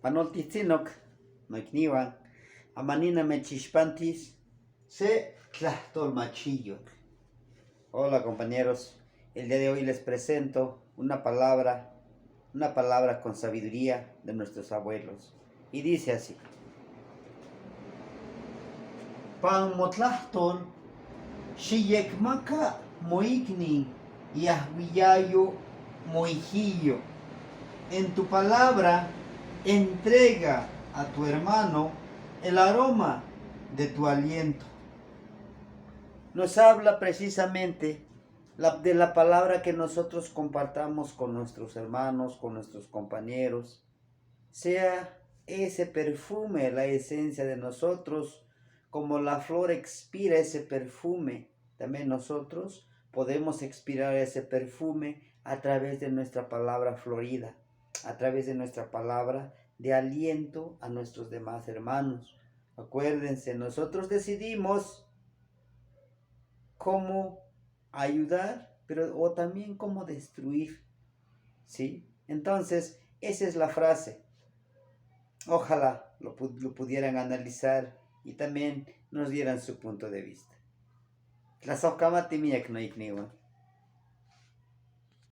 Panoltitzinok, noikniwan, amanina mechishpantis, se tlahtolmachiyok. Hola compañeros, el día de hoy les presento una palabra con sabiduría de nuestros abuelos. Y dice así: Pan motlahtol, shiyekmaka moikni, yahwiyayo moijillo. En tu palabra entrega a tu hermano el aroma de tu aliento. Nos habla precisamente de la palabra que nosotros compartamos con nuestros hermanos, con nuestros compañeros. Sea ese perfume la esencia de nosotros, como la flor expira ese perfume, también nosotros podemos expirar ese perfume a través de nuestra palabra florida, a través de nuestra palabra de aliento a nuestros demás hermanos. Acuérdense, nosotros decidimos cómo ayudar, o también cómo destruir, ¿sí? Entonces, esa es la frase. Ojalá lo pudieran analizar y también nos dieran su punto de vista. Tlazohkamati miak noikniwan.